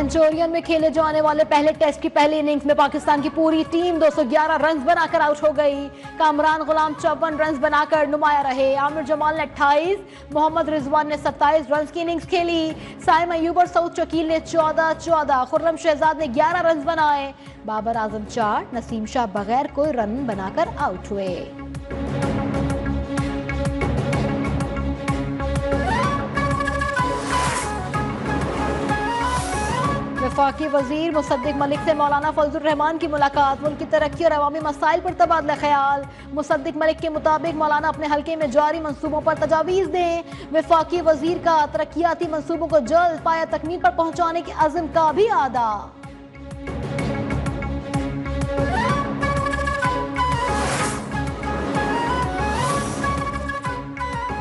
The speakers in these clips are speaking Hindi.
सेंचुरियन में खेले जाने वाले पहले टेस्ट की पहली इनिंग्स में पाकिस्तान की पूरी टीम 211 रन बनाकर आउट हो गई। कामरान गुलाम 54 रन बनाकर नुमाया रहे। आमिर जमाल ने 28, मोहम्मद रिजवान ने 27 रन की इनिंग्स खेली। साइम अयूब और सऊद शकील ने 14, खुर्रम शहजाद ने 11 रन बनाए। बाबर आजम 4, नसीम शाह बगैर कोई रन बनाकर आउट हुए। वफाकी वजीर मुसद्दिक मलिक से मौलाना फजलुर रहमान की मुलाकात। मुल्क की तरक्की और अवामी मसाइल पर तबादला ख्याल। मुसद्दिक मलिक के मुताबिक मौलाना अपने हल्के में जारी मंसूबों पर तजावीज़ दें। वफाकी वजीर का तरक्याती मंसूबों को जल्द पाया तकमील पर पहुंचाने के अज़्म का भी आदा।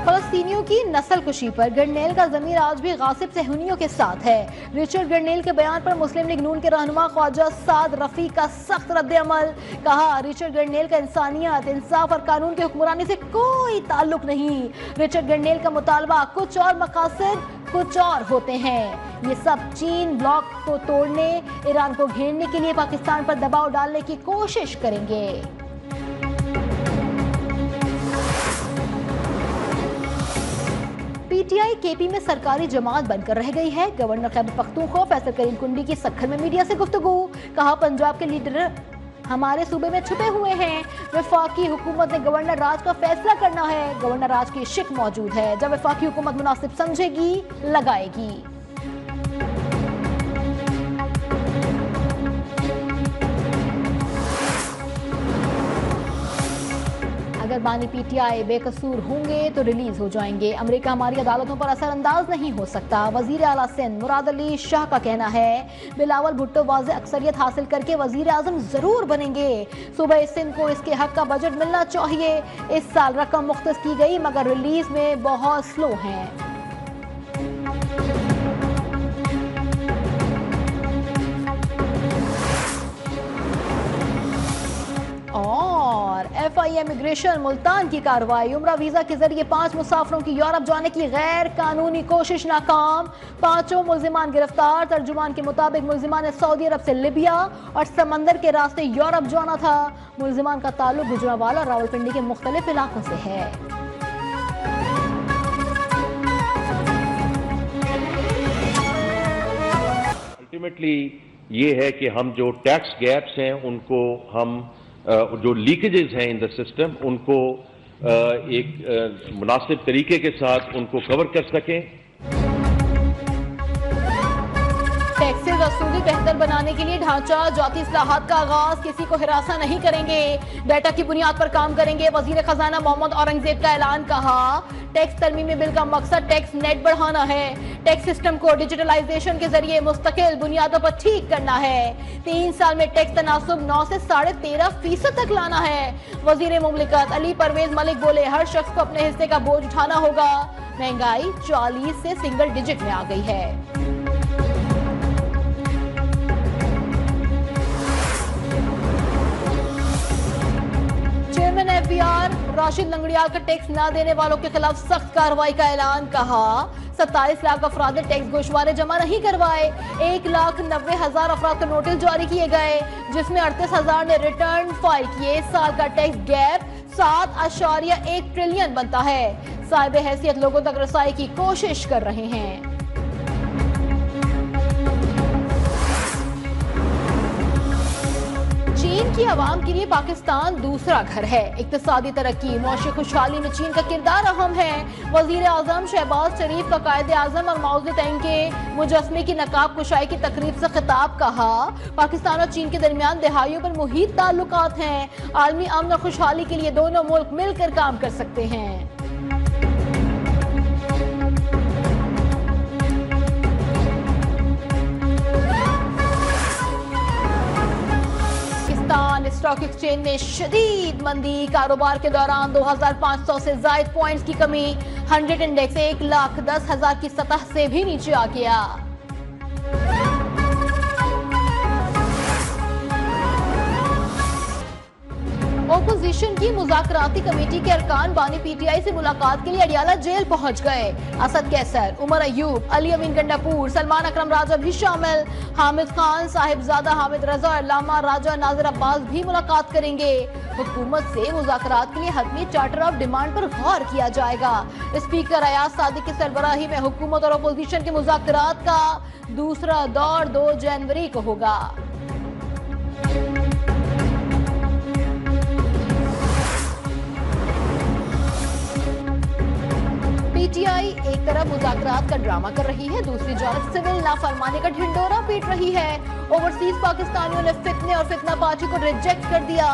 फलस्तीनियों की नस्ल कुशी पर गरनेल का ज़मीर आज भी गासिब सहूनियों के साथ है। रिचर्ड गरनेल के बयान पर मुस्लिम लीग नून के रहनुमा ख्वाजा साद रफी का सख्त रद्द-ए-अमल। कहा, रिचर्ड गरनेल का इंसानियत, इंसाफ और कानून के हुक्मरानी से कोई ताल्लुक नहीं। रिचर्ड गरनेल का मुतालबा कुछ और, मकासद कुछ और होते हैं। ये सब चीन ब्लॉक को तोड़ने, ईरान को घेरने के लिए पाकिस्तान पर दबाव डालने की कोशिश करेंगे। पीटीआई केपी में सरकारी जमात बनकर रह गई है। गवर्नर खैबर पख्तूनख्वा फैसल करीम कुंडी की सक्खर में मीडिया से गुफ्तगू। कहा, पंजाब के लीडर हमारे सूबे में छुपे हुए हैं। वफाकी हुकूमत ने गवर्नर राज का फैसला करना है। गवर्नर राज की शिक मौजूद है। जब वफाकी हुकूमत मुनासिब समझेगी, लगाएगी। अगर बानी पीटीआई बेकसूर होंगे तो रिलीज हो जाएंगे। अमेरिका हमारी अदालतों पर असरअंदाज नहीं हो सकता। वजीर आला सिंध मुराद अली शाह का कहना है, बिलावल भुट्टो वाज़ेह अक्सरियत हासिल करके वजीर आजम जरूर बनेंगे। सूबे सिंध को इसके हक का बजट मिलना चाहिए। इस साल रकम मुख्तस की गई मगर रिलीज में बहुत स्लो हैं। और FIA इमिग्रेशन मुल्तान की कार्रवाई। उम्रा वीजा के जरिए 5 मुसाफिरों की यूरोप जाने की गैर कानूनी कोशिश नाकाम। 5 मुलजिमान गिरफ्तार। तर्जुमान के मुताबिक मुलजिमान ने सऊदी अरब से लिबिया और समंदर के रास्ते यूरोप जाना था। मुलजिमान का ताल्लुक गुजरावाला और रावलपिंडी के मुख्तलिफ इलाकों से है। अल्टीमेटली ये है कि हम जो टैक्स गैप्स हैं उनको हम जो लीकेजेस हैं इन द सिस्टम उनको एक मुनासिब तरीके के साथ उनको कवर कर सकें। टैक्स वसूली बेहतर बनाने के लिए ढांचा जाती इस्लाहात का आगाज। किसी को हिरासा नहीं करेंगे, डाटा की बुनियाद पर काम करेंगे। वजीर खजाना मोहम्मद औरंगजेब का ऐलान। कहा, टैक्स तरमीमी बिल का मकसद टैक्स नेट बढ़ाना है। टैक्स सिस्टम को डिजिटलाइजेशन के जरिए मुस्तकिल बुनियादों पर ठीक करना है। 3 साल में टैक्स तनासुब 9 से 13.5% तक लाना है। वजीर मुमलिकत अली परवेज मलिक बोले, हर शख्स को अपने हिस्से का बोझ उठाना होगा। महंगाई 40 से सिंगल डिजिट में आ गई है। FBR राशिद लंगड़ियाल का टैक्स न देने वालों के खिलाफ सख्त कार्रवाई का ऐलान। कहा, 27 लाख अफराद ने टैक्स गोशवारे जमा नहीं करवाए। 1,90,000 अफराद को नोटिस जारी किए गए, जिसमें 38,000 ने रिटर्न फाइल किए। साल का टैक्स गैप 7.1 ट्रिलियन बनता है। साहिब हैसियत लोगों तक रसाई की कोशिश कर रहे हैं। चीन की आवाम के लिए पाकिस्तान दूसरा घर है। इक्तिसादी तरक्की, मौशी खुशहाली में चीन का किरदार अहम है। वजीर आजम शहबाज शरीफ का कायद आजम और माओ ज़ेडुंग के मुजस्मे की नकाब कुशाई की तकरीब से खिताब। कहा, पाकिस्तान और चीन के दरमियान दहाइयों पर मुहीत ताल्लुकात हैं। आलमी अमन और खुशहाली के लिए दोनों मुल्क मिलकर काम कर सकते हैं। स्टॉक एक्सचेंज में शदीद मंदी। कारोबार के दौरान 2500 से ज्यादा पॉइंट्स की कमी। 100 इंडेक्स 1,10,000 की सतह से भी नीचे आ गया। ओपोजिशन की मुज़ाकराती कमेटी के अरकान बानी पीटीआई से मुलाकात के लिए अडियाला जेल पहुंच गए। असद कैसर, उमर अयूब, अली अमीन गंडापुर, सलमान अकरम राजा भी शामिल। हामिद खान, साहिबजादा हामिद रजा, लामा राजा, नाजिर अब्बास भी मुलाकात करेंगे। हुकूमत से मुज़ाकरात के लिए हतमी चार्टर ऑफ डिमांड पर गौर किया जाएगा। स्पीकर अयाज सादिक की सरबराही में हुकूमत और ओपोजिशन के मुज़ाकरात का दूसरा दौर 2 जनवरी को होगा। पीटीआई एक तरफ मुज़ाकरात का ड्रामा कर रही है, दूसरी जानब सिविल नाफरमानी का ढिंडोरा पीट रही है। ओवरसीज पाकिस्तानियों ने फितने और फितना पार्टी को रिजेक्ट कर दिया।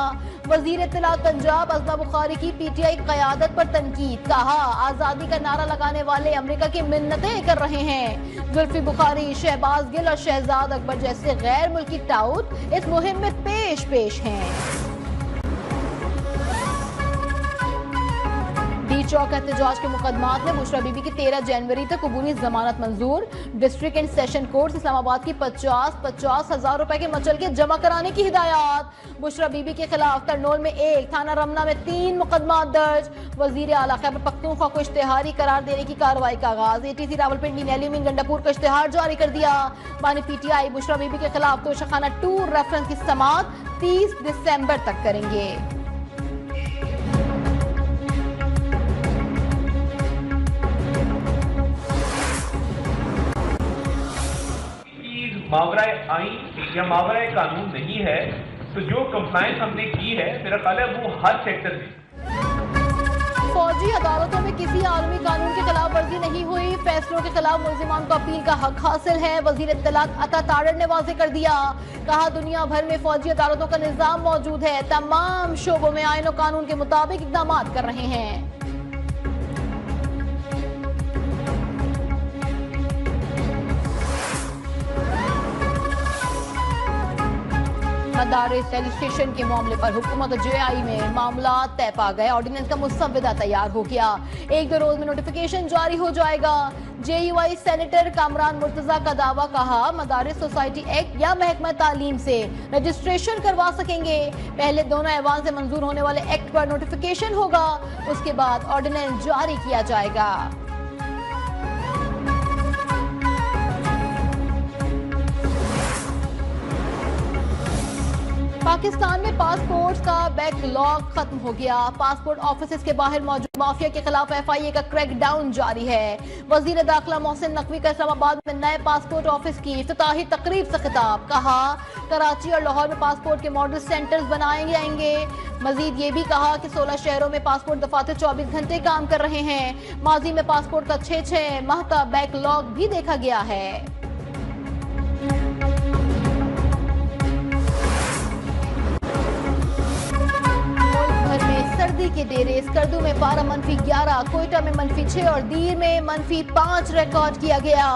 वजीर इत्तलात पंजाब अज़मा बुखारी की पीटीआई क़यादत पर तनकीद, कहा आज़ादी का नारा लगाने वाले अमेरिका की मिन्नतें कर रहे हैं। जुल्फी बुखारी, शहबाज गिल और शहजाद अकबर जैसे गैर मुल्की टाउट इस मुहिम में पेश हैं। डी चौक एहतजाज के मुकदमात में बुशरा बीबी की 13 जनवरी तक अबूरी जमानत मंजूर। District and session court Islamabad की 50 हजार रुपए के मचलके जमा कराने की हिदायत। बुशरा बीबी के खिलाफ तरनोल में 1, थाना रमना में 3 मुकदमा दर्ज। वजीर आला खैबर पख्तूनख्वा को इश्तेहारी करार देने की कार्रवाई का आगाज। एटीसी रावलपिंडी ने अली अमीन गंडापुर का इश्तेहार जारी कर दिया। बानी पीटीआई बुशरा बीबी के खिलाफ तोशाखाना 2 रेफरेंस की समाअत 30 दिसंबर तक करेंगे। मावराए आईन या मावराए कानून नहीं है, तो जो कंप्लायंस हमने की है मेरा ख्याल है वो हर सेक्टर में। फौजी अदालतों में किसी आलमी कानून की खिलाफ वर्जी नहीं हुई। फैसलों के खिलाफ मुल्जिमान को अपील का हक हासिल है। वजीर इत्तलात अता तारड़ ने वाज़ेह कर दिया, कहा दुनिया भर में फौजी अदालतों का निजाम मौजूद है, तमाम शोबों में आईन और कानून के मुताबिक इकदाम कर रहे हैं। मदारिस रजिस्ट्रेशन के मामले पर हुकूमत और जेआई में मामला तय पा गए। ऑर्डिनेंस का मुसव्वदा तैयार हो गया, 1-2 रोज में नोटिफिकेशन जारी हो जाएगा। जेयूआई सेनेटर कामरान मुर्तजा का दावा, कहा मदारिस सोसाइटी एक्ट या महकमा तालीम से रजिस्ट्रेशन करवा सकेंगे। पहले दोनों ऐवान से मंजूर होने वाले एक्ट पर नोटिफिकेशन होगा, उसके बाद ऑर्डिनेंस जारी किया जाएगा। पाकिस्तान में पासपोर्ट का बैकलॉग खत्म हो गया। पासपोर्ट ऑफिस के बाहर मौजूद माफिया के खिलाफ FIA का क्रैकडाउन जारी है। वजीर दाखिला मोहसिन नकवी का इस्लामाबाद में नए पासपोर्ट ऑफिस की इफ्तिताही तकरीब से खिताब, कहा कराची और लाहौर में पासपोर्ट के मॉडल सेंटर्स बनाए जाएंगे। मजीद ये भी कहा कि 16 शहरों में पासपोर्ट दफातर 24 घंटे काम कर रहे हैं। माजी में पासपोर्ट का 6 माह का बैकलॉग भी देखा गया है। सर्दी के डेरे, स्कर्दू में पारा -11, कोयटा में -6 और दीर में -5 रिकॉर्ड किया गया।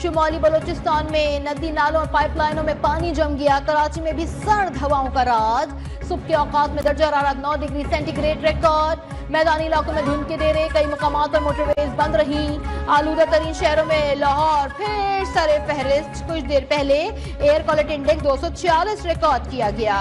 शुमाली बलोचिस्तान में नदी नालों और पाइपलाइनों में पानी जम गया। कराची में भी सर्द हवाओं का राज। सुबह के औकात में दर्जा हरारत 9 डिग्री सेंटीग्रेड रिकॉर्ड। मैदानी इलाकों में धुंध के डेरे, कई मुकामात पर मोटरवेज बंद रही। आलूदा तरीन शहरों में लाहौर फिर सरे फहरिस्त। कुछ देर पहले एयर क्वालिटी इंडेक्स 246 रिकॉर्ड किया गया।